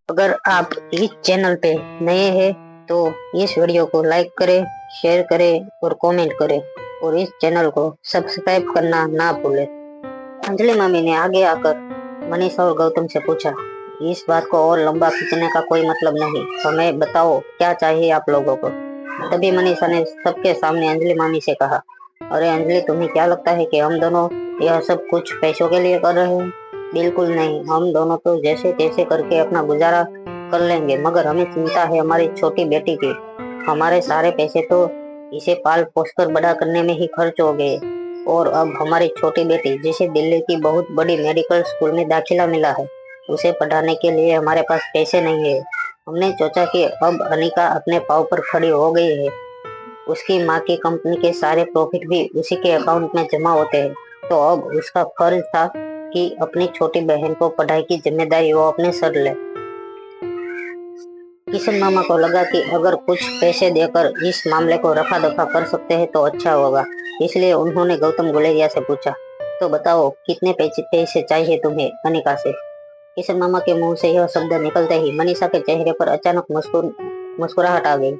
अगर आप इस चैनल पे नए हैं तो इस वीडियो को लाइक करें, शेयर करें और कमेंट करें और इस चैनल को सब्सक्राइब करना ना भूलें। अंजलि मामी ने आगे आकर मनीषा और गौतम से पूछा, इस बात को और लंबा खींचने का कोई मतलब नहीं, हमें बताओ क्या चाहिए आप लोगों को। तभी मनीषा ने सबके सामने अंजलि मामी से कहा, अरे अंजलि, तुम्हें क्या लगता है कि हम दोनों यह सब कुछ पैसों के लिए कर रहे हैं? बिल्कुल नहीं, हम दोनों तो जैसे तैसे करके अपना गुजारा कर लेंगे, मगर हमें चिंता है हमारी छोटी बेटी की। हमारे सारे पैसे तो इसे पाल पोस कर बड़ा करने में ही खर्च हो गए और अब हमारी छोटी बेटी, जिसे दिल्ली की बहुत बड़ी मेडिकल स्कूल में दाखिला मिला है, उसे पढ़ाने के लिए हमारे पास पैसे नहीं है। हमने सोचा कि अब अनिका अपने पाँव पर खड़ी हो गई है, उसकी माँ की कंपनी के सारे प्रॉफिट भी उसी के अकाउंट में जमा होते हैं, तो अब उसका फर्ज था कि अपनी छोटी बहन को पढ़ाई की जिम्मेदारी वो अपने सर ले। किशन मामा को लगा कि अगर कुछ पैसे देकर इस मामले को रफा दफा कर सकते हैं तो अच्छा होगा, इसलिए उन्होंने गौतम गुलेरिया से पूछा, तो बताओ कितने पैसे चाहिए तुम्हें अनिका से। किशन मामा के मुंह से यह शब्द निकलते ही मनीषा के चेहरे पर अचानक मुस्कुराहट आ गई।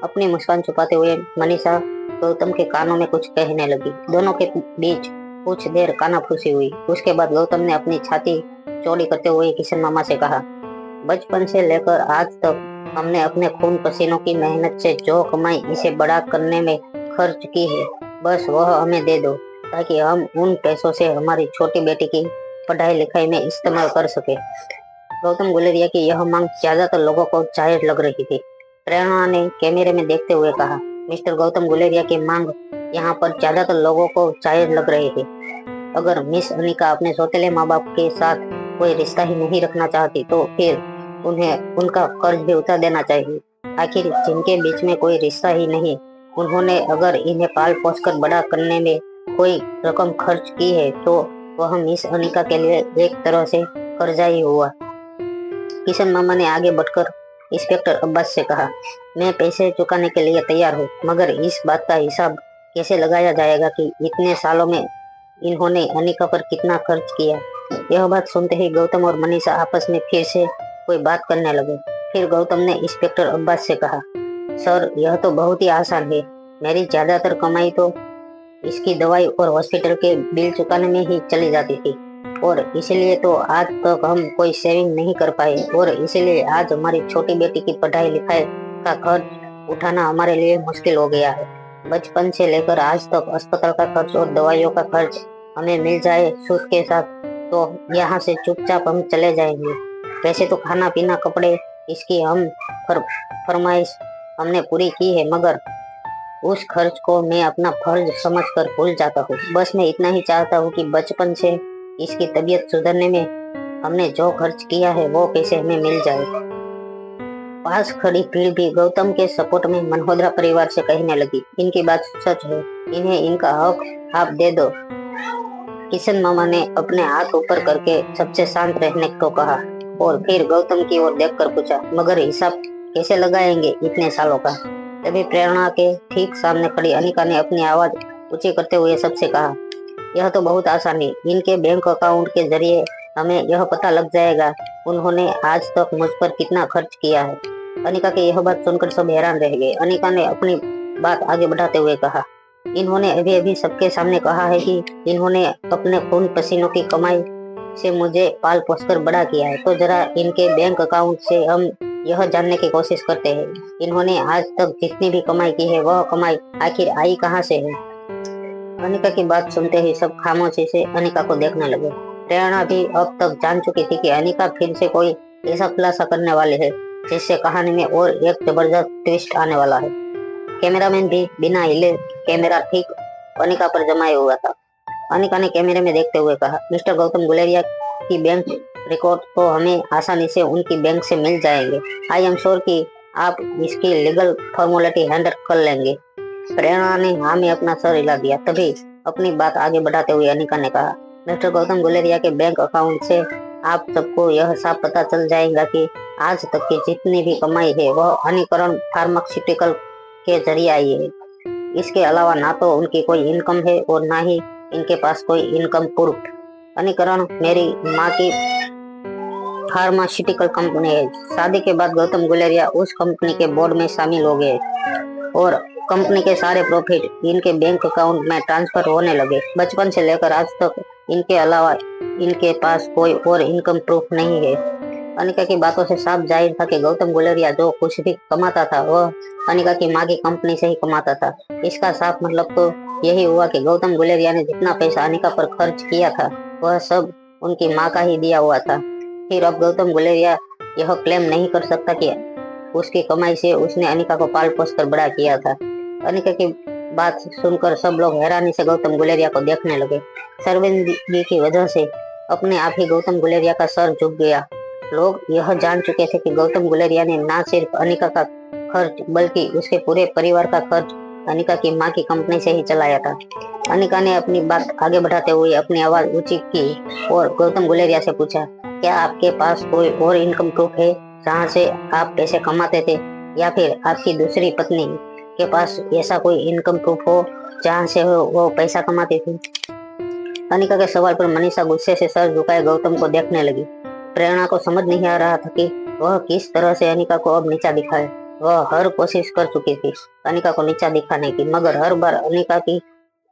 अपनी मुस्कान छुपाते हुए मनीषा गौतम के कानों में कुछ कहने लगी। दोनों के बीच कुछ देर कानाफूसी हुई। उसके बाद गौतम ने अपनी छाती चौड़ी करते हुए किशन मामा से कहा, बचपन से लेकर आज तक हमने अपने खून पसीनों की मेहनत से जो कमाई इसे बड़ा करने में खर्च की है, बस वह हमें दे दो, ताकि हम उन पैसों से हमारी छोटी बेटी की पढ़ाई लिखाई में इस्तेमाल कर सके। गौतम गुलेरिया की यह मांग ज्यादातर लोगों को जायज लग रही थी। प्रेरणा ने कैमरे में देखते हुए कहा, मिस्टर गौतम गुलेरिया की मांग यहाँ पर ज्यादातर लोगों को जायज लग रही थी। अगर मिस अनिका अपने सौतेले माँ बाप के साथ कोई रिश्ता ही नहीं रखना चाहती तो फिर उन्हें उनका कर्ज भी उतार देना चाहिए। आखिर जिनके बीच में कोई रिश्ता ही नहीं, उन्होंने अगर इन्हें पाल पोस कर बड़ा करने में कोई रकम खर्च की है तो वह मिस अनिका के लिए एक तरह से कर्जा ही हुआ। किशन मामा ने आगे बढ़कर इंस्पेक्टर अब्बास से कहा, मैं पैसे चुकाने के लिए तैयार हूँ, मगर इस बात का हिसाब कैसे लगाया जाएगा कि इतने सालों में इन्होंने अनिका पर कितना खर्च किया। यह बात सुनते ही गौतम और मनीषा आपस में फिर से कोई बात करने लगे। फिर गौतम ने इंस्पेक्टर अब्बास से कहा, सर, यह तो बहुत ही आसान है, मेरी ज्यादातर कमाई तो इसकी दवाई और हॉस्पिटल के बिल चुकाने में ही चली जाती थी, और इसलिए तो आज तक हम कोई सेविंग नहीं कर पाए, और इसलिए आज हमारी छोटी बेटी की पढ़ाई लिखाई का खर्च उठाना हमारे लिए मुश्किल हो गया है। बचपन से लेकर आज तक अस्पताल का खर्च और दवाइयों का खर्च हमें मिल जाए सूद के साथ तो यहाँ से चुपचाप हम चले जाएंगे। वैसे तो खाना पीना कपड़े इसकी हम फरमाइश हमने पूरी की है, मगर उस खर्च को मैं अपना फर्ज समझकर भूल जाता हूँ। बस मैं इतना ही चाहता हूँ कि बचपन से इसकी तबीयत सुधरने में हमने जो खर्च किया है वो पैसे हमें मिल जाए। पास खड़ी भीड़ भी गौतम के सपोर्ट में मनहोदरा परिवार से कहने लगी, इनकी बात सच है, इन्हें इनका हक आप दे दो। किशन मामा ने अपने हाथ ऊपर करके सबसे शांत रहने को कहा और फिर गौतम की ओर देखकर पूछा, मगर हिसाब कैसे लगाएंगे इतने सालों का। तभी प्रेरणा के ठीक सामने खड़ी अनिका ने अपनी आवाज ऊंची करते हुए सबसे कहा, यह तो बहुत आसान है, इनके बैंक अकाउंट के जरिए हमें यह पता लग जाएगा उन्होंने आज तक मुझ पर कितना खर्च किया है। अनिका की यह बात सुनकर सब हैरान रह गए। अनिका ने अपनी बात आगे बढ़ाते हुए कहा, इन्होंने अभी अभी सबके सामने कहा है कि इन्होंने अपने खून पसीनों की कमाई से मुझे पाल पोस कर बड़ा किया है, तो जरा इनके बैंक अकाउंट से हम यह जानने की कोशिश करते हैं, इन्होंने आज तक जितनी भी कमाई की है वह कमाई आखिर आई कहाँ से है। अनिका की बात सुनते ही सब खामोशी से अनिका को देखने लगे। प्रेरणा भी अब तक जान चुकी थी कि अनिका फिर से कोई ऐसा खुलासा करने वाले है जिससे कहानी में और एक जबरदस्त ट्विस्ट आने वाला है। कैमरामैन भी बिना हिले कैमरा ठीक अनिका पर जमाए हुआ था। अनिका ने कैमरे में देखते हुए कहा, मिस्टर गौतम गुलेरिया की बैंक रिकॉर्ड तो हमें आसानी से उनकी बैंक से मिल जाएंगे। आई एम श्योर कि आप इसकी लीगल फॉर्मेलिटी हैंडल कर लेंगे। प्रेरणा ने हाँ में अपना सर हिला दिया। तभी अपनी बात आगे बढ़ाते हुए अनिका ने कहा, मिस्टर गौतम गुलेरिया के बैंक अकाउंट से आप सबको यह साफ पता चल जाएगा कि आज तक की जितनी भी कमाई है वह अनिकरण फार्मास्यूटिकल के जरिए आई है। इसके अलावा ना तो उनकी कोई इनकम है और ना ही इनके पास कोई इनकम प्रूफ। अनिकरण मेरी माँ की फार्मास्यूटिकल कंपनी है। शादी के बाद गौतम गुलेरिया उस कंपनी के बोर्ड में शामिल हो गए और कंपनी के सारे प्रॉफिट इनके बैंक अकाउंट में ट्रांसफर होने लगे। बचपन से लेकर आज तक इनके अलावा इनके पास कोई और इनकम प्रूफ नहीं है। अनिका की बातों से साफ जाहिर था कि गौतम गुलेरिया जो कुछ भी कमाता था वह अनिका की माँ की कंपनी से ही कमाता था। इसका साफ मतलब तो यही हुआ कि गौतम गुलेरिया ने जितना पैसा अनिका पर खर्च किया था वह सब उनकी माँ का ही दिया हुआ था। फिर अब गौतम गुलेरिया यह क्लेम नहीं कर सकता कि उसकी कमाई से उसने अनिका को पाल पोस कर बड़ा किया था। अनिका की बात सुनकर सब लोग हैरानी से गौतम गुलेरिया को देखने लगे। शर्मिंदगी की वजह से अपने आप ही गौतम गुलेरिया का सर झुक गया। लोग यह जान चुके थे कि गौतम गुलेरिया ने न सिर्फ अनिका का खर्च बल्कि उसके पूरे परिवार का खर्च अनिका की माँ की कंपनी से ही चलाया था। अनिका ने अपनी बात आगे बढ़ाते हुए अपनी आवाज ऊंची की और गौतम गुलेरिया से पूछा, क्या आपके पास कोई और इनकम प्रूफ है जहाँ से आप पैसे कमाते थे, या फिर आपकी दूसरी पत्नी के पास ऐसा कोई इनकम प्रूफ हो जहाँ से वो पैसा कमाती थी? अनिका के सवाल पर मनीषा गुस्से से सर झुकाए गौतम को देखने लगी। प्रेरणा को समझ नहीं आ रहा था कि वह किस तरह से अनिका को अब नीचा दिखाए। वह हर कोशिश कर चुकी थी अनिका को नीचा दिखाने की, मगर हर बार अनिका की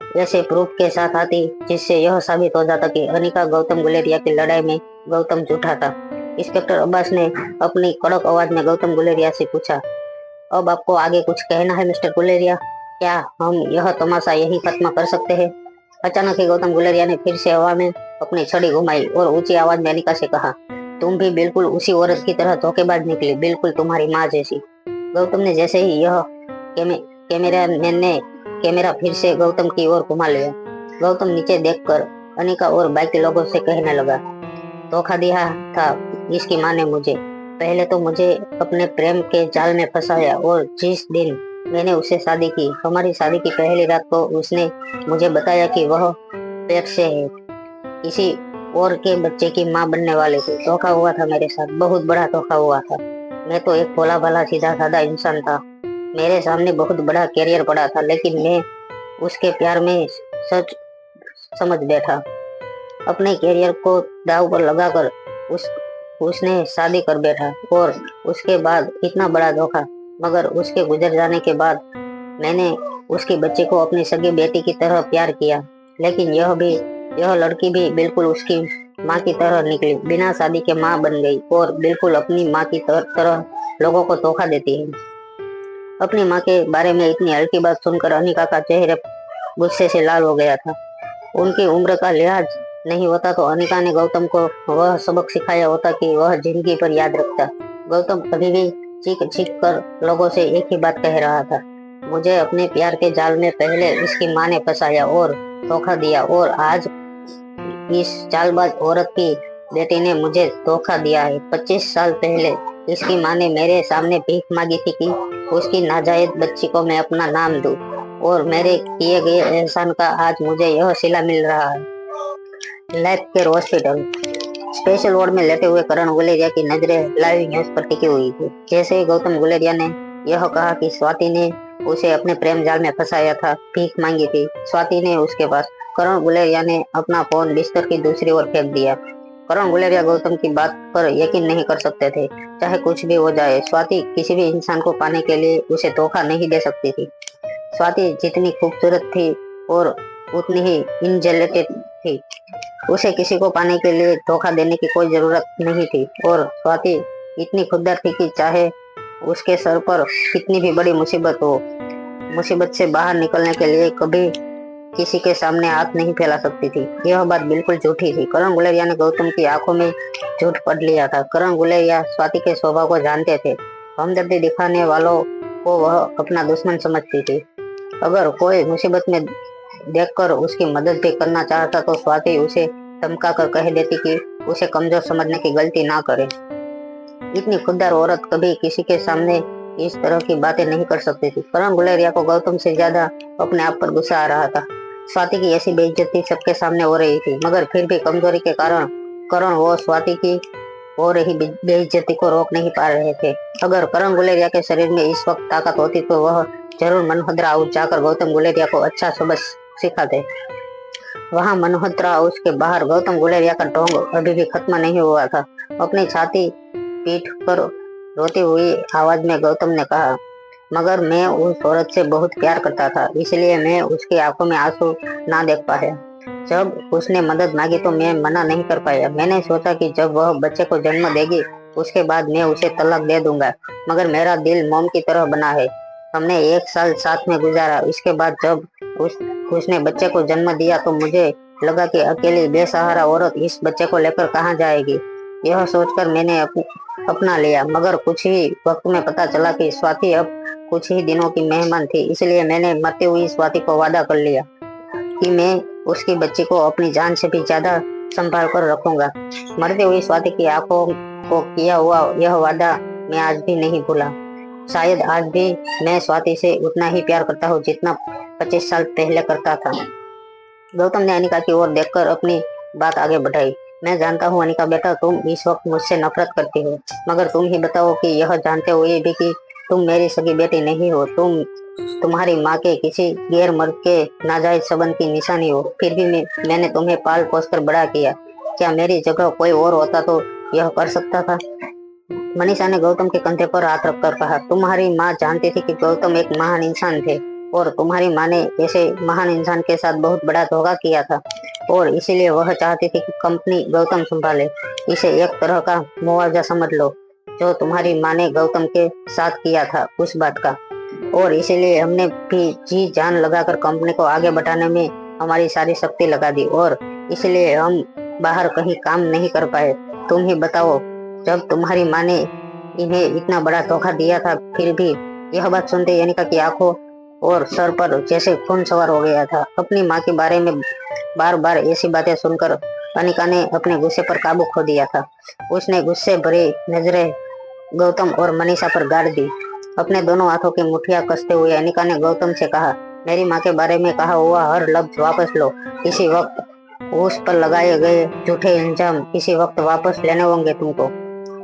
ऐसे प्रूफ के साथ आती जिससे यह साबित हो जाता कि अनिका गौतम गुलेरिया की लड़ाई में गौतम झूठा था। इंस्पेक्टर अब्बास ने अपनी कड़क आवाज में गौतम गुलेरिया से पूछा, अब आपको आगे कुछ कहना है मिस्टर गुलेरिया? क्या हम यह तमाशा यही खत्म कर सकते हैं? अचानक ही गौतम गुलेरिया ने फिर से हवा में अपनी छड़ी घुमाई और ऊंची आवाज में अनिका से कहा, तुम भी बिल्कुल उसी औरत की तरह धोखेबाज निकली, बिल्कुल तुम्हारी माँ जैसी। गौतम ने जैसे ही यह कैमरामैन ने कैमरा फिर से गौतम की ओर घुमा लिया। गौतम नीचे देखकर अनिका और बाकी लोगों से कहने लगा, धोखा दिया था इसकी माँ ने मुझे। पहले तो मुझे अपने प्रेम के जाल में फंसाया और जिस दिन मैंने उससे शादी की, हमारी शादी की पहली रात को उसने मुझे बताया कि वह पेट से है, किसी और के बच्चे की माँ बनने वाली थी। धोखा हुआ था मेरे साथ, बहुत बड़ा धोखा हुआ था। मैं तो एक भोला भाला सीधा साधा इंसान था, मेरे सामने बहुत बड़ा कैरियर पड़ा था, लेकिन मैं उसके प्यार में सच समझ बैठा। अपने कैरियर को दाव पर लगाकर उसने शादी कर बैठा और उसके बाद इतना बड़ा धोखा। मगर उसके गुजर जाने के बाद मैंने उसकी बच्चे को अपनी सगी बेटी की तरह प्यार किया, लेकिन यह लड़की भी बिल्कुल उसकी माँ की तरह निकली, बिना शादी के माँ बन गई और बिल्कुल अपनी माँ की तरह लोगों को धोखा देती है। अपनी माँ के बारे में इतनी हल्की बात सुनकर अनिका का चेहरा गुस्से से लाल हो गया था। उनकी उम्र का लिहाज नहीं होता तो अनिका ने गौतम को वह सबक सिखाया होता कि वह जिंदगी पर याद रखता। गौतम अभी भी चीख चीख कर लोगों से एक ही बात कह रहा था, मुझे अपने प्यार के जाल में पहले इसकी माँ ने फंसाया और धोखा दिया, और आज इस चालबाज औरत की बेटी ने मुझे धोखा दिया है। 25 साल पहले इसकी माँ ने मेरे सामने भीख मांगी थी कि उसकी नाजायज बच्ची को मैं अपना नाम दूं, और मेरे किए गए एहसान का आज मुझे यह सिला मिल रहा है। Life care hospital special ward में लेटे हुए करण गुलेरिया की नजरें लाइव न्यूज पर टिकी हुई थी। जैसे ही गौतम गुलेरिया ने यह कहा कि स्वाति ने उसे अपने प्रेम जाल में फंसाया था, भीख मांगी थी स्वाति ने उसके पास, करण गुलेरिया ने अपना फोन बिस्तर की दूसरी ओर फेंक दिया। करण गुलेरिया गौतम की बात पर यकीन नहीं कर सकते थे। चाहे कुछ भी हो जाए, स्वाति किसी भी इंसान को पाने के लिए उसे धोखा नहीं दे सकती थी। स्वाति जितनी खूबसूरत थी और उतनी ही इंटेलिजेंट थी, उसे किसी को पाने के लिए धोखा देने की कोई जरूरत नहीं थी। और स्वाति इतनी खुददार थी कि चाहे उसके सर पर कितनी भी बड़ी मुसीबत हो, मुसीबत से बाहर निकलने के लिए कभी किसी के सामने हाथ नहीं फैला सकती थी। यह बात बिल्कुल झूठी थी। करण गुलेरिया ने गौतम की आंखों में झूठ पढ़ लिया था। करण गुलेरिया स्वाति के स्वभाव को जानते थे। हमदर्दी दिखाने वालों को वह अपना दुश्मन समझती थी। अगर कोई मुसीबत में देखकर उसकी मदद भी करना चाहता तो स्वाति उसे धमका कर कह देती कि उसे कमजोर समझने की गलती ना करे। इतनी खुददार औरत कभी किसी के सामने इस तरह की बातें नहीं कर सकती थी। करण गुलेरिया को गौतम से ज्यादा अपने आप पर गुस्सा आ रहा था। स्वाति की ऐसी बेइज्जती सबके सामने हो रही थी, मगर फिर भी कमजोरी के कारण करण वो स्वाति की हो रही बेइज्जती को रोक नहीं पा रहे थे। अगर करण गुलेरिया के शरीर में इस वक्त ताकत होती तो वह जरूर मनोहत्रा हाउस जाकर गौतम गुलेरिया को अच्छा सबक सिखाते। वहां मनोहत्रा हाउस के बाहर गौतम गुलेरिया का ढोंग अभी भी खत्म नहीं हुआ था। अपनी छाती पीठ पर रोती हुई आवाज में गौतम ने कहा, मगर मैं उस औरत से बहुत प्यार करता था, इसलिए मैं उसकी आंखों में आंसू ना देख पाया। जब उसने मदद मांगी तो मैं मना नहीं कर पाया। मैंने सोचा कि जब वह बच्चे को जन्म देगी उसके बाद मैं उसे तलाक दे दूंगा, मगर मेरा दिल मोम की तरह बना है। हमने 1 साल साथ में गुजारा। इसके बाद जब उसने बच्चे को जन्म दिया तो मुझे लगा कि अकेली बेसहारा औरत इस बच्चे को लेकर कहाँ जाएगी। यह सोचकर मैंने अपना लिया, मगर कुछ ही वक्त में पता चला कि स्वाति अब कुछ ही दिनों की मेहमान थी। इसलिए मैंने मरती हुई स्वाति को वादा कर लिया कि मैं उसकी बच्ची को अपनी जान से भी ज्यादा संभाल कर रखूंगा। मरती हुई स्वाति की आंखों को किया हुआ यह वादा मैं आज भी नहीं भूला। शायद आज भी मैं स्वाति से उतना ही प्यार करता हूँ जितना 25 साल पहले करता था। गौतम ने अनिका की ओर देखकर अपनी बात आगे बढ़ाई। मैं जानता हूँ अनिका बेटा, तुम इस वक्त मुझसे नफरत करती हो, मगर तुम ही बताओ कि यह जानते हुए भी कि तुम मेरी सगी बेटी नहीं हो, तुम्हारी माँ के किसी गैर मर्द के नाजायज संबंध की निशानी हो, फिर भी मैंने तुम्हें पाल पोस कर बड़ा किया। क्या मेरी जगह कोई और होता तो यह कर सकता था? मनीषा ने गौतम के कंधे पर हाथ रखकर कहा, तुम्हारी माँ जानती थी कि गौतम एक महान इंसान थे और तुम्हारी माँ ने ऐसे महान इंसान के साथ बहुत बड़ा धोखा किया था और इसीलिए वह चाहती थी कि कंपनी गौतम संभाले। इसे एक तरह का मुआवजा समझ लो जो तुम्हारी माँ ने गौतम के साथ किया था उस बात का, और इसीलिए हमने भी जी जान लगाकर कंपनी को आगे बढ़ाने में हमारी सारी शक्ति लगा दी और इसलिए हम बाहर कहीं काम नहीं कर पाए। तुम ही बताओ, जब तुम्हारी माँ ने इन्हें इतना बड़ा धोखा दिया था, फिर भी। यह बात सुनते अनिका की आंखों और सर पर जैसे खून सवार हो गया था। अपनी माँ के बारे में बार बार ऐसी बातें सुनकर अनिका ने अपने गुस्से पर काबू खो दिया था। उसने गुस्से भरी नजरें गौतम और मनीषा पर गाड़ दी। अपने दोनों हाथों की मुठ्ठियां कसते हुए अनिका ने गौतम से कहा, मेरी माँ के बारे में कहा हुआ हर लफ्ज वापस लो। इसी वक्त उस पर लगाए गए झूठे इल्जाम इसी वक्त वापस लेने होंगे तुमको।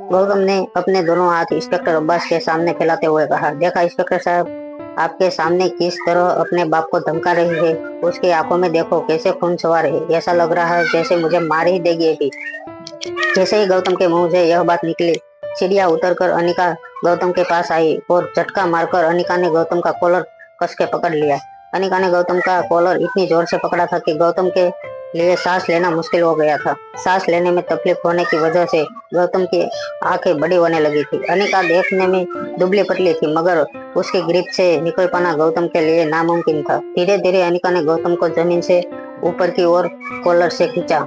गौतम ने अपने दोनों हाथ इंस्पेक्टर अब्बास के सामने फैलाते हुए कहा, देखा इंस्पेक्टर साहब, आपके सामने किस तरह अपने बाप को धमका रही है। उसकी आंखों में देखो कैसे खून सवार है। ऐसा लग रहा है जैसे मुझे मार ही देगी अभी। जैसे ही गौतम के मुंह से यह बात निकली, सीढ़ियां उतरकर अनिका गौतम के पास आई और झटका मारकर अनिका ने गौतम का कॉलर कस के पकड़ लिया। अनिका ने गौतम का कॉलर इतनी जोर से पकड़ा था कि गौतम के लिए सांस लेना मुश्किल हो गया था। सांस लेने में तकलीफ होने की वजह से गौतम की आंखें बड़ी होने लगी थी। अनिका देखने में दुबली पतली थी, मगर उसकी ग्रिप से निकल पाना गौतम के लिए नामुमकिन था। धीरे धीरे अनिका ने गौतम को जमीन से ऊपर की ओर कॉलर से खींचा।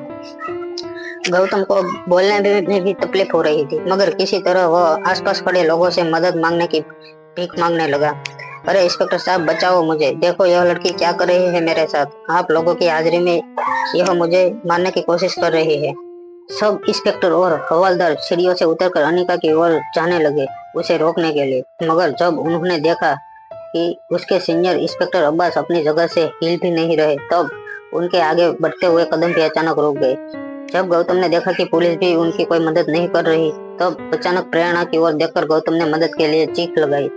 गौतम को बोलने में भी तकलीफ हो रही थी, मगर किसी तरह वह आसपास खड़े लोगों से मदद मांगने की भीख मांगने लगा। अरे इंस्पेक्टर साहब, बचाओ मुझे, देखो यह लड़की क्या कर रही है मेरे साथ। आप लोगों की हाजिरी में यह मुझे मारने की कोशिश कर रही है। सब इंस्पेक्टर और हवलदार सीढ़ियों से उतरकर अनिका की ओर जाने लगे उसे रोकने के लिए, मगर जब उन्होंने देखा कि उसके सीनियर इंस्पेक्टर अब्बास अपनी जगह से हिल भी नहीं रहे, तब उनके आगे बढ़ते हुए कदम भी अचानक रुक गए। जब गौतम ने देखा कि पुलिस भी उनकी कोई मदद नहीं कर रही, तब अचानक प्रेरणा की ओर देखकर गौतम ने मदद के लिए चीख लगाई,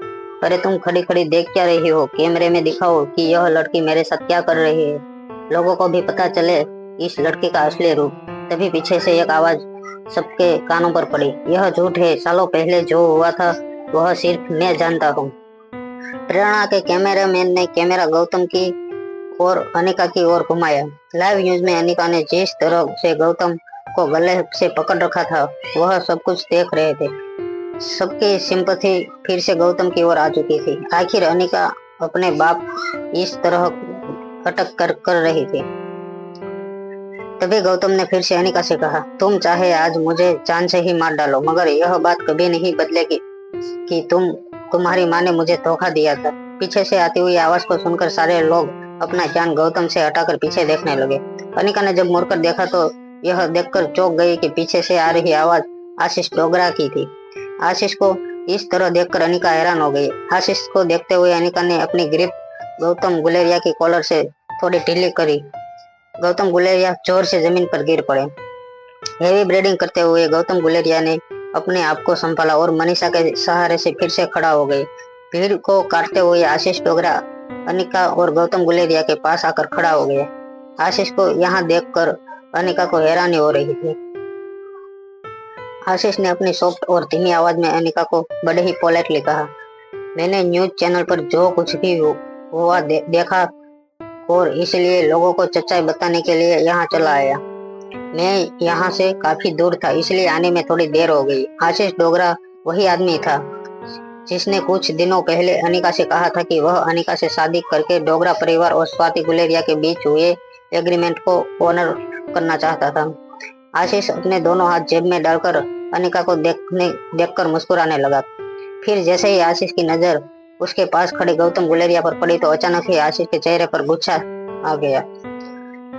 अरे तुम खड़ी खड़ी देख क्या रही हो? कैमरे में दिखाओ कि यह लड़की मेरे साथ क्या कर रही है, लोगों को भी पता चले इस लड़की का असली रूप। तभी पीछे से एक आवाज सबके कानों पर पड़ी, यह झूठ है, सालों पहले जो हुआ था वह सिर्फ मैं जानता हूँ। प्रेरणा के कैमरामैन ने कैमरा गौतम की और अनिका की ओर घुमाया। लाइव न्यूज में अनिका ने जिस तरह से गौतम को गले से पकड़ रखा था, वह सब कुछ देख रहे थे। सबकी सिंपैथी फिर से गौतम की ओर आ चुकी थी। आखिर अनिका अपने बाप इस तरह अटक कर रही थी। तभी गौतम ने फिर से अनिका से कहा, तुम चाहे आज मुझे जान से ही मार डालो, मगर यह बात कभी नहीं बदलेगी कि तुम्हारी माँ ने मुझे धोखा दिया था। पीछे से आती हुई आवाज को सुनकर सारे लोग अपना ध्यान गौतम से हटाकर पीछे देखने लगे। अनिका ने जब मुड़कर देखा तो यह देखकर चौंक गई कि पीछे से आ रही आवाज आशीष डोगरा की थी। आशीष को इस तरह देखकर अनिका हैरान हो गई। आशीष को देखते हुए अनिका ने अपनी ग्रिप गौतम गुलेरिया की कॉलर से थोड़ी ढीली करी। गौतम गुलेरिया जोर से जमीन पर गिर पड़े। हेवी ब्रीडिंग करते हुए गौतम गुलेरिया ने अपने आप को संभाला और मनीषा के सहारे से फिर से खड़ा हो गए। भीड़ को काटते हुए आशीष डोगरा अनिका और गौतम गुलेरिया के पास आकर खड़ा हो गया। आशीष को यहाँ देखकर अनिका को हैरानी हो रही थी। आशीष ने अपनी सॉफ्ट और धीमी आवाज में अनिका को बड़े ही पोलाइटली कहा, मैंने न्यूज चैनल पर जो कुछ भी हुआ देखा और इसलिए लोगों को सच्चाई बताने के लिए यहाँ चला आया। मैं यहाँ से काफी दूर था, इसलिए आने में थोड़ी देर हो गई। आशीष डोगरा वही आदमी था जिसने कुछ दिनों पहले अनिका से कहा था कि वह अनिका से शादी करके डोगरा परिवार और स्वाति गुलेरिया के बीच हुए एग्रीमेंट को ऑनर करना चाहता था। आशीष अपने दोनों हाथ जेब में डालकर अनिका को देखकर मुस्कुराने लगा। फिर जैसे ही आशीष की नजर उसके पास खड़े गौतम गुलेरिया पर पड़ी तो अचानक ही आशीष के चेहरे पर गुस्सा आ गया।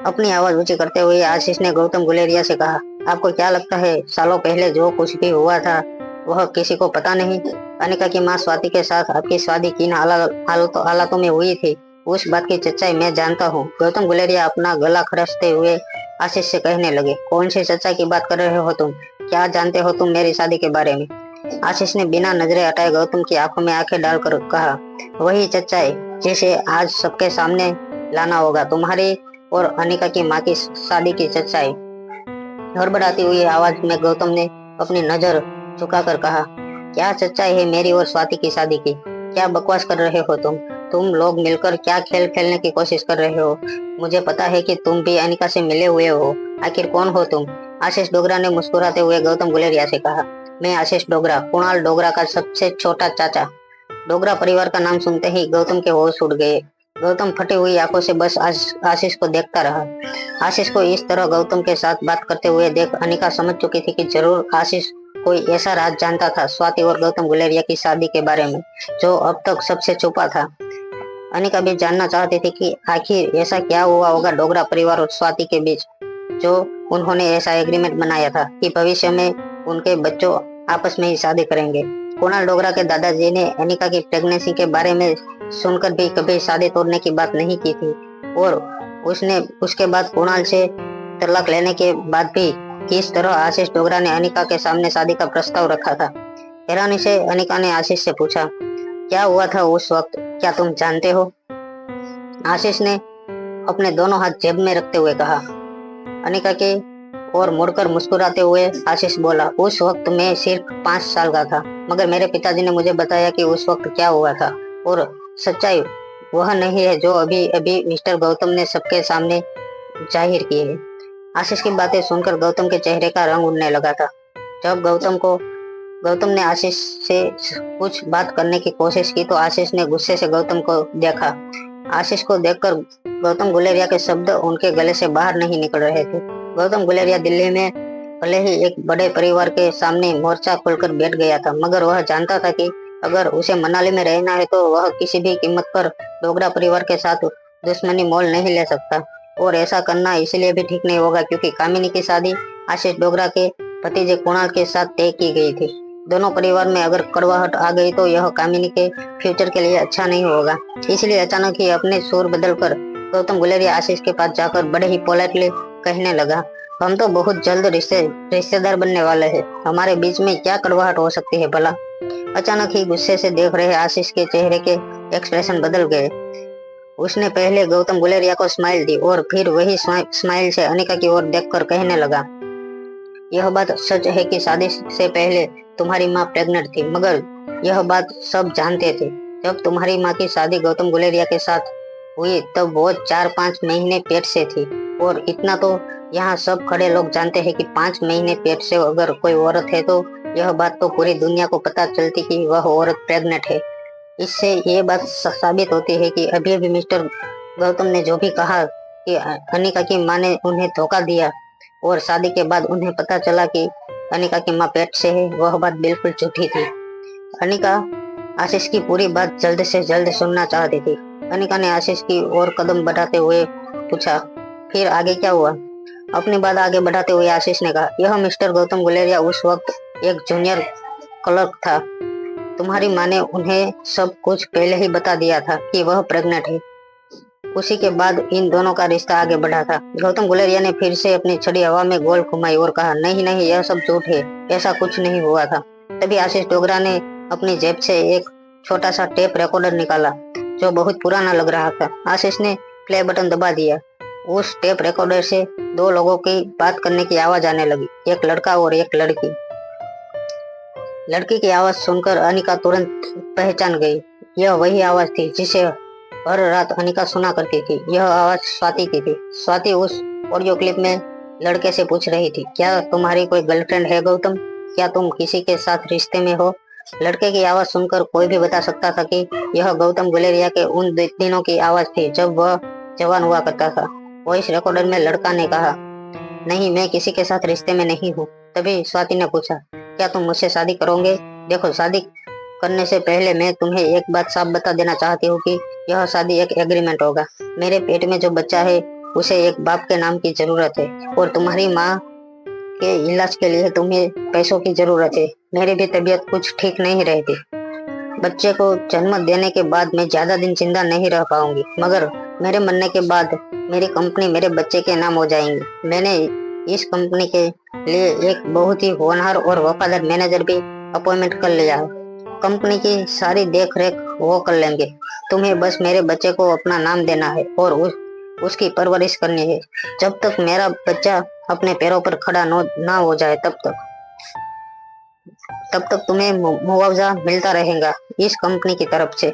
अपनी आवाज ऊंची करते हुए आशीष ने गौतम गुलेरिया से कहा, आपको क्या लगता है सालों पहले जो कुछ भी हुआ था वह किसी को पता नहीं? अनिका की माँ स्वाति के साथ आपकी शादी किन हालातों में हुई थी, उस बात की सच्चाई मैं जानता हूँ। गौतम गुलेरिया अपना गला खरचते हुए आशीष से कहने लगे, कौन सी सच्चाई की बात कर रहे हो तुम? क्या जानते हो तुम मेरी शादी के बारे में? आशीष ने बिना नजरें हटाए गौतम की आंखों में आंखें डालकर कहा, वही सच्चाई जिसे आज सबके सामने लाना होगा, तुम्हारी और अनिका की माँ की शादी की सच्चाई। हड़बड़ाती हुई आवाज में गौतम ने अपनी नजर झुकाकर कहा, क्या सच्चाई है मेरी और स्वाति की शादी की? क्या बकवास कर रहे हो तुम लोग मिलकर क्या खेल खेलने की कोशिश कर रहे हो? मुझे पता है कि तुम भी अनिका से मिले हुए हो। आखिर कौन हो तुम? आशीष डोगरा ने मुस्कुराते हुए गौतम गुलेरिया से कहा, मैं आशीष डोगरा, कुणाल डोगरा का सबसे छोटा चाचा। डोगरा परिवार का नाम सुनते ही गौतम के होश उड़ गए। गौतम फटी हुई आंखों से बस आशीष को देखता रहा। आशीष को इस तरह गौतम के साथ बात करते हुए देख अनिका समझ चुकी थी कि जरूर आशीष कोई ऐसा राज जानता था स्वाति और गौतम गुलेरिया की शादी के बारे में जो अब तक सबसे छुपा था। अनिका भी जानना चाहती थी कि आखिर ऐसा क्या हुआ होगा डोगरा परिवार और स्वाति के बीच जो उन्होंने ऐसा एग्रीमेंट बनाया था कि भविष्य में उनके बच्चों आपस में ही शादी करेंगे। कुणाल डोगरा के दादाजी ने अनिका की प्रेगनेंसी के बारे में सुनकर भी कभी शादी तोड़ने की बात नहीं की थी और उसके बाद कुणाल से तलाक लेने के बाद भी किस तरह आशीष डोगरा ने अनिका के सामने शादी का प्रस्ताव रखा था। हैरानी से अनिका ने आशीष से पूछा, क्या हुआ था उस वक्त, क्या तुम जानते हो? आशीष ने अपने दोनों हाथ जेब में रखते हुए कहा। अनिका के और मुड़कर मुस्कुराते हुए आशीष बोला, उस वक्त मैं सिर्फ 5 साल का था, मगर मेरे पिताजी ने मुझे बताया कि उस वक्त क्या हुआ था और सच्चाई वह नहीं है जो अभी अभी मिस्टर गौतम ने सबके सामने जाहिर की है। आशीष की बातें सुनकर गौतम के चेहरे का रंग उड़ने लगा था। जब गौतम ने आशीष से कुछ बात करने की कोशिश की तो आशीष ने गुस्से से गौतम को देखा। आशीष को देखकर गौतम गुलेरिया के शब्द उनके गले से बाहर नहीं निकल रहे थे। गौतम गुलेरिया दिल्ली में भले ही एक बड़े परिवार के सामने मोर्चा खोलकर बैठ गया था, मगर वह जानता था कि अगर उसे मनाली में रहना है तो वह किसी भी कीमत पर डोगरा परिवार के साथ दुश्मनी मोल नहीं ले सकता और ऐसा करना इसलिए भी ठीक नहीं होगा क्योंकि कामिनी की शादी आशीष डोगरा के भतीजे कुणाल के साथ तय की गई थी। दोनों परिवार में अगर कड़वाहट आ गई तो यह कामिनी के फ्यूचर के लिए अच्छा नहीं होगा। इसलिए अचानक ही अपने सुर बदलकर गौतम गुलेरिया आशीष के पास जाकर बड़े ही पोलाइटली कहने लगा, हम तो बहुत जल्द रिश्तेदार बनने वाले हैं, हमारे बीच में क्या कड़वाहट हो सकती है भला? अचानक ही गुस्से से देख रहे आशीष के चेहरे के एक्सप्रेशन बदल गए। उसने पहले गौतम गुलेरिया को स्माइल दी और फिर वही स्माइल से अनिका की ओर देखकर कहने लगा, यह बात सच है कि शादी से पहले तुम्हारी माँ प्रेग्नेंट थी, मगर यह बात सब जानते थे। जब तुम्हारी माँ की शादी गौतम गुलेरिया के साथ हुई तब वो 4-5 महीने पेट से थी और इतना तो यहाँ सब खड़े लोग जानते हैं कि 5 महीने पेट से अगर कोई औरत है तो यह बात तो पूरी दुनिया को पता चलती कि वह औरत प्रेग्नेंट है। इससे ये बात साबित होती है कि अभी अभी मिस्टर गौतम ने जो भी कहा कि अनिका की माँ ने उन्हें धोखा दिया और शादी के बाद उन्हें पता चला कि अनिका की माँ पेट से है, वह बात बिल्कुल झूठी थी। अनिका आशीष की पूरी बात जल्द से जल्द सुनना चाहती थी। अनिका ने आशीष की ओर कदम बढ़ाते हुए पूछा, फिर आगे क्या हुआ? अपनी बात आगे बढ़ाते हुए आशीष ने कहा, यह मिस्टर गौतम गुलेरिया उस वक्त एक जूनियर क्लर्क था। तुम्हारी माँ ने उन्हें सब कुछ पहले ही बता दिया था कि वह प्रेग्नेंट है। उसी के बाद इन दोनों का रिश्ता आगे बढ़ा था। गौतम गुलेरिया ने फिर से अपनी छड़ी हवा में गोल घुमाई और कहा, नहीं नहीं, यह सब झूठ है, ऐसा कुछ नहीं हुआ था। तभी आशीष डोगरा ने अपनी जेब से एक छोटा सा टेप रिकॉर्डर निकाला जो बहुत पुराना लग रहा था। आशीष ने प्ले बटन दबा दिया। उस टेप रिकॉर्डर से 2 लोगों की बात करने की आवाज आने लगी, एक लड़का और एक लड़की। लड़की की आवाज सुनकर अनिका तुरंत पहचान गई। यह वही आवाज थी जिसे हर रात अनिका सुना करती थी। यह आवाज स्वाति की थी। स्वाति उस ऑडियो क्लिप में लड़के से पूछ रही थी, क्या तुम्हारी कोई गर्लफ्रेंड है गौतम? क्या तुम किसी के साथ रिश्ते में हो? लड़के की आवाज सुनकर कोई भी बता सकता था कि यह गौतम गुलेरिया के उन दिनों की आवाज थी जब वह जवान हुआ करता था। वॉइस रिकॉर्डर में लड़का ने कहा, नहीं, मैं किसी के साथ रिश्ते में नहीं हूँ। तभी स्वाति ने पूछा, क्या तुम मुझसे शादी करोगे? देखो, शादी करने से पहले मैं तुम्हें एक बात साफ बता देना चाहती हूँ कि यह शादी एक एग्रीमेंट होगा। मेरे पेट में जो बच्चा है उसे एक बाप के नाम की जरूरत है और तुम्हारी माँ के इलाज के लिए तुम्हें पैसों की जरूरत है। मेरी भी तबीयत कुछ ठीक नहीं रहती। बच्चे को जन्म देने के बाद मैं ज्यादा दिन जिंदा नहीं रह पाऊंगी, मगर मेरे मरने के बाद मेरी कंपनी मेरे बच्चे के नाम हो जाएंगी। मैंने इस कंपनी के लिए एक बहुत ही होनहार और वफादार मैनेजर भी अपॉइंटमेंट कर लिया है। कंपनी की सारी देख रेख वो कर लेंगे। तुम्हें बस मेरे बच्चे को अपना नाम देना है और उसकी परवरिश करनी है। जब तक मेरा बच्चा अपने पैरों पर खड़ा ना हो जाए तब तक तुम्हें मुआवजा मिलता रहेगा इस कंपनी की तरफ से।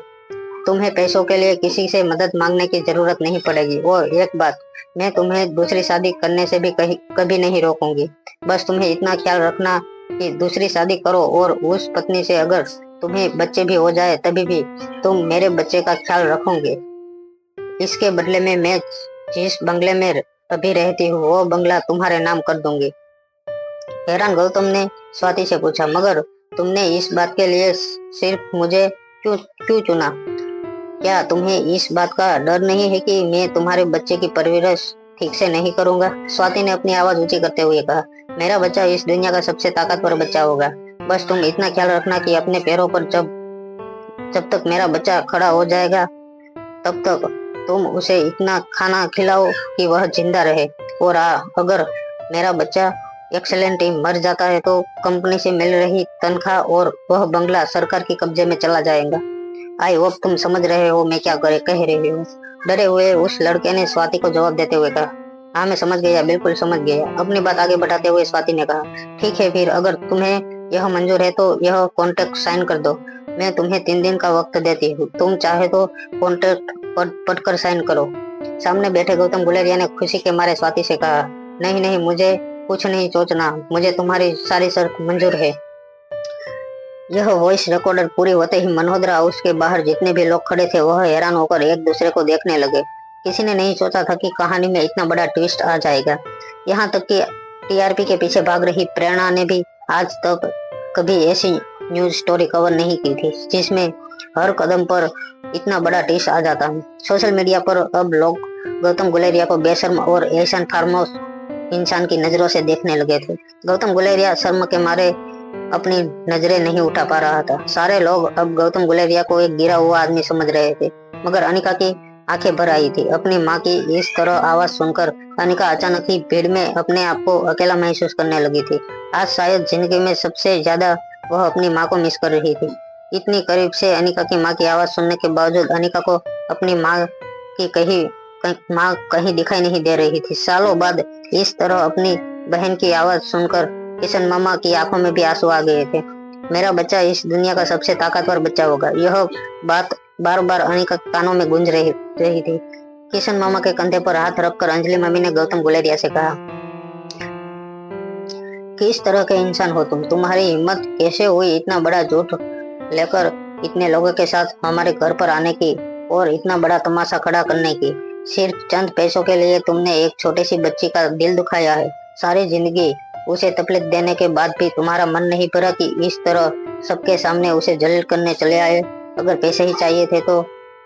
तुम्हें पैसों के लिए किसी से मदद मांगने की जरूरत नहीं पड़ेगी। और एक बात, मैं तुम्हें दूसरी शादी करने से भी कभी नहीं रोकूंगी। बस तुम्हें इतना ख्याल रखना कि दूसरी शादी करो और उस पत्नी से अगर तुम्हें बच्चे भी हो जाए तभी भी तुम मेरे बच्चे का ख्याल रखोगे। इसके बदले में मैं जिस बंगले में अभी रहती हूँ वो बंगला तुम्हारे नाम कर दूंगी। हैरान गौतम ने स्वाति से पूछा, मगर तुमने इस बात के लिए सिर्फ मुझे क्यों क्यों चुना? क्या तुम्हें इस बात का डर नहीं है कि मैं तुम्हारे बच्चे की परवरिश ठीक से नहीं करूंगा? स्वाति ने अपनी आवाज ऊंची करते हुए कहा, मेरा बच्चा इस दुनिया का सबसे ताकतवर बच्चा होगा। बस तुम इतना ख्याल रखना कि अपने पैरों पर जब तक मेरा बच्चा खड़ा हो जाएगा तब तक तुम उसे इतना खाना खिलाओ कि वह जिंदा रहे। और अगर मेरा बच्चा एक्सीडेंट ही मर जाता है तो कंपनी से मिल रही तनख्वाह और वह बंगला सरकार के कब्जे में चला जाएगा। आई होप तुम समझ रहे हो मैं क्या कह रही हूँ। डरे हुए उस लड़के ने स्वाति को जवाब देते हुए कहा, हाँ मैं समझ गया, बिल्कुल समझ गया। अपनी बात आगे बढ़ाते हुए स्वाति ने कहा, ठीक है, फिर अगर तुम्हें यह मंजूर है तो यह कॉन्ट्रैक्ट साइन कर दो। मैं तुम्हें 3 दिन का वक्त देती हूँ। तुम चाहे तो कॉन्ट्रैक्ट पढ़कर साइन करो। सामने बैठे गौतम गुलेरिया ने खुशी के मारे स्वाति से कहा, नहीं नहीं, मुझे कुछ नहीं सोचना, मुझे तुम्हारी सारी शर्त मंजूर है। यह वॉइस रिकॉर्डर पूरी होते ही मल्होत्रा हाउस के बाहर जितने भी लोग खड़े थे वह हैरान होकर एक दूसरे को देखने लगे। किसी ने नहीं सोचा था कि कहानी में इतना बड़ा ट्विस्ट आ जाएगा। यहाँ तक कि टीआरपी के पीछे भाग रही प्रेरणा ने भी आज तक कभी ऐसी न्यूज स्टोरी कवर नहीं की थी जिसमें हर कदम पर इतना बड़ा ट्विस्ट आ जाता है। सोशल मीडिया पर अब लोग गौतम गुलेरिया को बेशर्म और एहसान फरामोश इंसान की नजरों से देखने लगे थे। गौतम गुलेरिया शर्म के मारे अपनी नजरें नहीं उठा पा रहा था। सारे लोग अब गौतम गुलेरिया को एक गिरा हुआ आदमी समझ रहे थे, मगर अनिका की आंखें भर आई थी। अपनी माँ की इस तरह आवाज सुनकर अनिका अचानक ही भीड़ में अपने आप को अकेला महसूस करने लगी थी। आज शायद जिंदगी में सबसे ज्यादा वह अपनी माँ को मिस कर रही थी। इतनी करीब से अनिका की माँ की आवाज सुनने के बावजूद अनिका को अपनी माँ कहीं दिखाई नहीं दे रही थी। सालों बाद इस तरह अपनी बहन की आवाज सुनकर किशन मामा की आंखों में भी आंसू आ गए थे। मेरा बच्चा इस दुनिया का सबसे ताकतवर बच्चा होगा, यह बात बार बार अनिका कानों में गूंज रही थी। किशन मामा के कंधे पर हाथ रखकर अंजलि मम्मी ने गौतम गुलेरिया से कहा, किस तरह के इंसान हो तुम? तुम्हारी हिम्मत कैसे हुई इतना बड़ा झूठ लेकर इतने लोगों के साथ हमारे घर पर आने की और इतना बड़ा तमाशा खड़ा करने की? सिर्फ चंद पैसों के लिए तुमने एक छोटी सी बच्ची का दिल दुखाया है। सारी जिंदगी उसे तकलीफ देने के बाद भी तुम्हारा मन नहीं भरा कि इस तरह सबके सामने उसे जलील करने चले आए। अगर पैसे ही चाहिए थे तो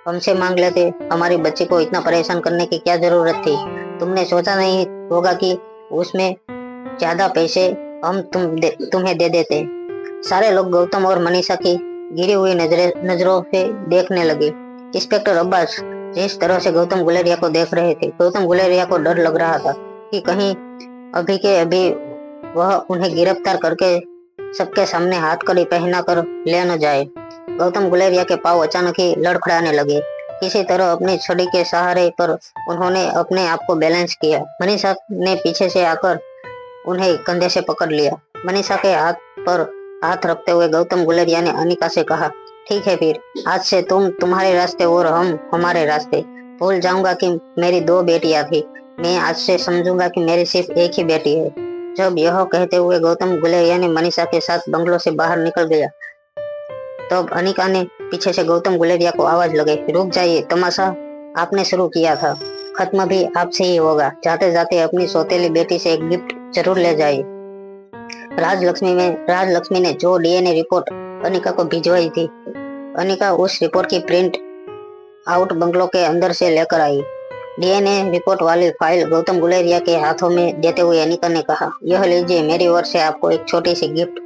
हमसे मांग लेते। हमारी बच्ची को इतना परेशान करने की क्या जरूरत थी? तुमने सोचा नहीं होगा कि उसमें ज्यादा पैसे हम तुम्हें दे देते। सारे लोग गौतम और मनीषा की गिरी हुई नजरों से देखने लगे। इंस्पेक्टर अब्बास जिस तरह से गौतम गुलेरिया को देख रहे थे, गौतम गुलेरिया को डर लग रहा था कि कहीं अभी के अभी वह उन्हें गिरफ्तार करके सबके सामने हाथ कड़ी पहना कर ले न जाए। गौतम गुलेरिया के पांव अचानक ही लड़खड़ाने लगे। किसी तरह अपनी छड़ी के सहारे पर उन्होंने अपने आप को बैलेंस किया। मनीषा ने पीछे से आकर उन्हें कंधे से पकड़ लिया। मनीषा के हाथ पर हाथ रखते हुए गौतम गुलेरिया ने अनिका से कहा, ठीक है फिर, आज से तुम तुम्हारे रास्ते और हम हमारे रास्ते। भूल जाऊंगा कि मेरी दो बेटियां थी। मैं आज से समझूंगा कि मेरी सिर्फ एक ही बेटी है। जब यह कहते हुए गौतम गुलेरिया ने मनीषा के साथ बंगलों से बाहर निकल गया, तब अनिका ने पीछे से गौतम गुलेरिया को आवाज लगाई, रुक जाइए, तमाशा आपने शुरू किया था, खत्म भी आपसे ही होगा। जाते जाते अपनी सौतेली बेटी से एक गिफ्ट जरूर ले जाइए। राजलक्ष्मी ने जो डीएनए रिपोर्ट अनिका को भिजवाई थी, अनिका उस रिपोर्ट की प्रिंट आउट बंगलों के अंदर से लेकर आई। डीएनए रिपोर्ट वाली फाइल गौतम गुलेरिया के हाथों में देते हुए अनिका ने कहा, यह लीजिए, मेरी ओर से आपको एक छोटी सी गिफ्ट।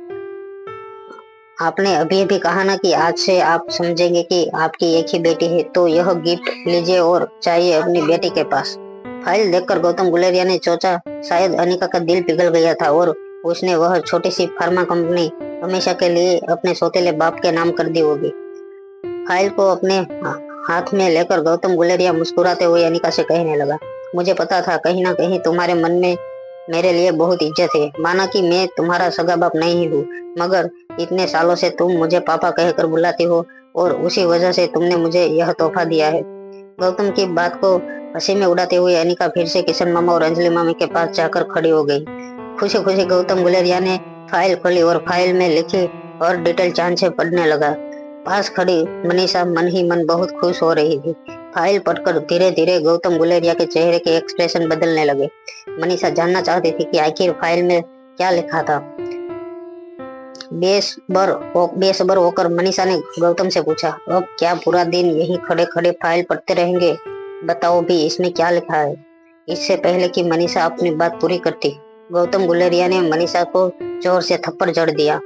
आपने अभी अभी कहा ना कि आज से आप समझेंगे कि आपकी एक ही बेटी है, तो यह गिफ्ट लीजिए और जाइए अपनी बेटी के पास। फाइल देखकर गौतम गुलेरिया ने सोचा, शायद अनिका का दिल पिघल गया था और उसने वह छोटी सी फार्मा कंपनी हमेशा के लिए अपने सौतेले बाप के नाम कर दी होगी। फाइल को अपने हाथ में लेकर गौतम गुलेरिया मुस्कुराते हुए अनिका से कहने लगा, मुझे पता था कहीं ना कहीं तुम्हारे मन में मेरे लिए बहुत इज्जत है। माना कि मैं तुम्हारा सगा बाप नहीं हूँ, मगर इतने सालों से तुम मुझे पापा कहकर बुलाती हो और उसी वजह से तुमने मुझे यह तोहफा दिया है। गौतम की बात को हंसी में उड़ाते हुए अनिका फिर से किशन मामा और अंजलि मामी के पास जाकर खड़ी हो गई। खुशी खुशी गौतम गुलेरिया ने फाइल खोली और फाइल में लिखी और डिटेल चांद से पढ़ने लगा। पास खड़ी मनीषा मन ही मन बहुत खुश हो रही थी। फाइल पढ़कर धीरे धीरे गौतम गुलेरिया के चेहरे के एक्सप्रेशन बदलने लगे। मनीषा जानना चाहती थी कि आखिर फाइल में क्या लिखा था। बेसबर होकर मनीषा ने गौतम से पूछा, अब क्या पूरा दिन यहीं खड़े खड़े फाइल पढ़ते रहेंगे? बताओ भी, इसमें क्या लिखा है? इससे पहले कि मनीषा अपनी बात पूरी करती, गौतम गुलेरिया ने मनीषा को जोर से थप्पड़ जड़ दिया।